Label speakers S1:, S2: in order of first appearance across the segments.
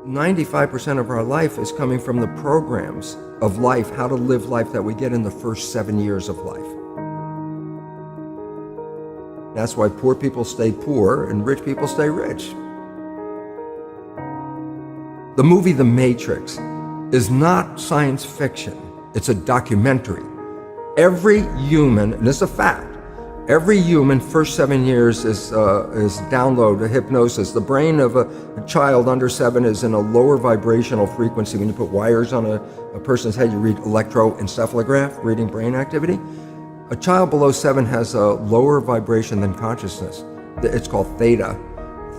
S1: 95% of our life is coming from the programs of life, how to live life that we get in the first 7 years of life. That's why poor people stay poor and rich people stay rich. The movie The Matrix is not science fiction. It's a documentary. Every human, and it's a fact, every human first 7 years is download a hypnosis. The brain of a child under 7 is in a lower vibrational frequency. When you put wires on a person's head, you read electroencephalograph, reading brain activity. A child below 7 has a lower vibration than consciousness. It's called theta.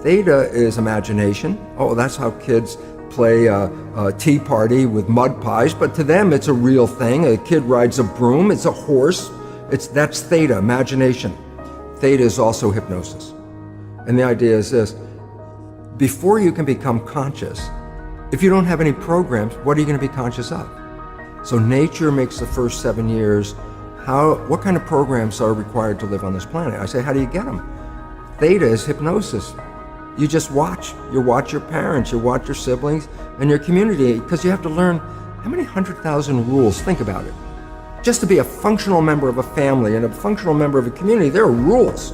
S1: Theta is imagination. Oh, that's how kids play a tea party with mud pies, but to them it's a real thing. A kid rides a broom, it's a horse. That's theta, imagination. Theta is also hypnosis. And the idea is this: before you can become conscious, if you don't have any programs, what are you going to be conscious of? So nature makes the first 7 years. What kind of programs are required to live on this planet? I say, how do you get them? Theta is hypnosis. You just watch. You watch your parents, you watch your siblings, and your community, because you have to learn how many 100,000 rules. Think about it. Just to be a functional member of a family and a functional member of a community, there are rules.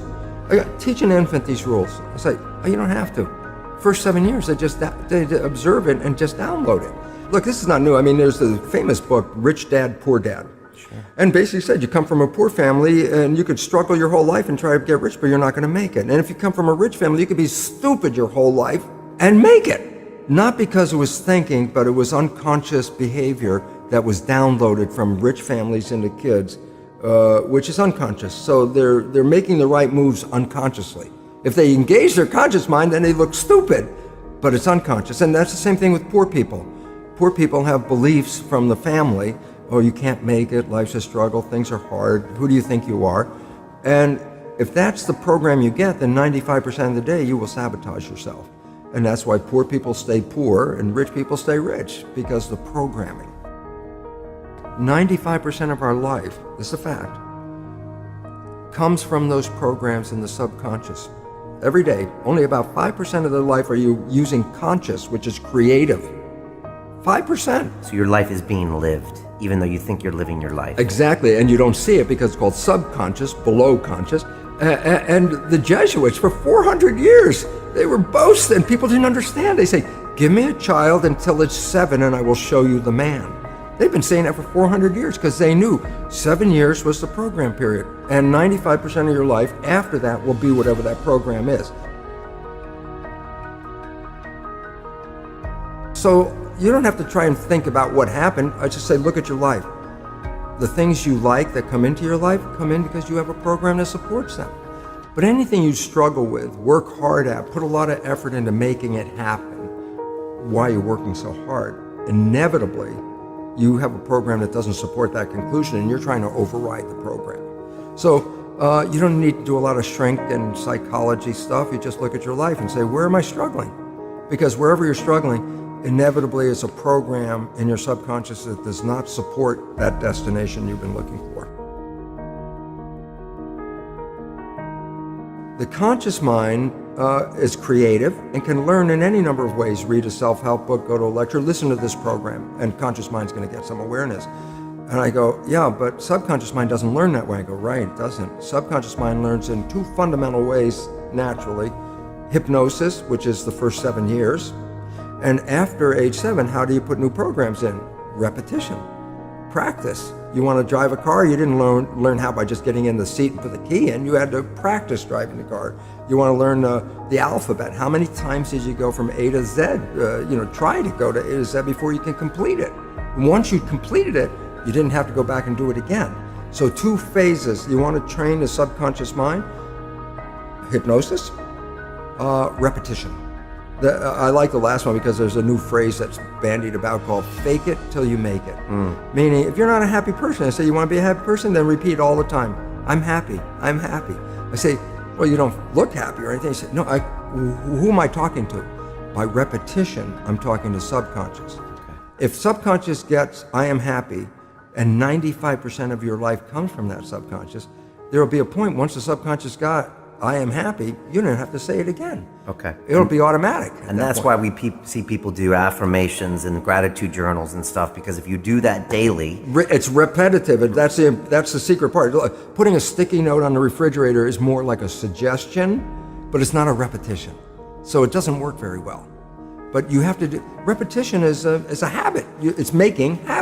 S1: Teach an infant these rules. I say, oh, you don't have to. First 7 years, they observe it and just download it. Look, this is not new. I mean, there's the famous book, Rich Dad, Poor Dad. Sure. And basically said you come from a poor family and you could struggle your whole life and try to get rich, but you're not going to make it. And if you come from a rich family, you could be stupid your whole life and make it. Not because it was thinking, but it was unconscious behavior that was downloaded from rich families into kids, which is unconscious. So they're making the right moves unconsciously. If they engage their conscious mind, then they look stupid, but it's unconscious. And that's the same thing with poor people. Poor people have beliefs from the family. Oh, you can't make it, life's a struggle, things are hard, who do you think you are? And if that's the program you get, then 95% of the day you will sabotage yourself. And that's why poor people stay poor and rich people stay rich, because the programming. 95% of our life, this is a fact, comes from those programs in the subconscious. Every day, only about 5% of their life are you using conscious, which is creative. 5%.
S2: So your life is being lived, even though you think you're living your life.
S1: Exactly, and you don't see it because it's called subconscious, below conscious. And the Jesuits, for 400 years, they were boasting. People didn't understand. They say, give me a child until it's 7 and I will show you the man. They've been saying that for 400 years because they knew 7 years was the program period. And 95% of your life after that will be whatever that program is. So you don't have to try and think about what happened. I just say, look at your life. The things you like that come into your life come in because you have a program that supports them. But anything you struggle with, work hard at, put a lot of effort into making it happen, why you're working so hard, inevitably, you have a program that doesn't support that conclusion and you're trying to override the program. So you don't need to do a lot of shrink and psychology stuff. You just look at your life and say, where am I struggling? Because wherever you're struggling, inevitably it's a program in your subconscious that does not support that destination you've been looking for. The conscious mind is creative and can learn in any number of ways. Read a self-help book, go to a lecture, listen to this program, and conscious mind's going to get some awareness. And I go, yeah, but subconscious mind doesn't learn that way. I go, right, it doesn't. Subconscious mind learns in 2 fundamental ways naturally. Hypnosis, which is the first 7 years. And after age 7, how do you put new programs in? Repetition, practice. You want to drive a car, you didn't learn how by just getting in the seat and put the key in. You had to practice driving the car. You want to learn the alphabet. How many times did you go from A to Z? Try to go to A to Z before you can complete it. And once you completed it, you didn't have to go back and do it again. So 2 phases. You want to train the subconscious mind, hypnosis, repetition. I like the last one because there's a new phrase that's bandied about called fake it till you make it. Meaning, if you're not a happy person, I say, you want to be a happy person? Then repeat all the time, I'm happy, I'm happy. I say, well, you don't look happy or anything. I say, no, who am I talking to? By repetition, I'm talking to subconscious. Okay. If subconscious gets, I am happy, and 95% of your life comes from that subconscious, there will be a point once the subconscious got, I am happy, you don't have to say it again.
S2: Okay.
S1: It'll be automatic.
S2: And that's why we see people do affirmations and gratitude journals and stuff, because if you do that daily,
S1: It's repetitive, and that's the secret part. Look, putting a sticky note on the refrigerator is more like a suggestion, but it's not a repetition. So it doesn't work very well. But you have to do, repetition is a habit. It's making habits.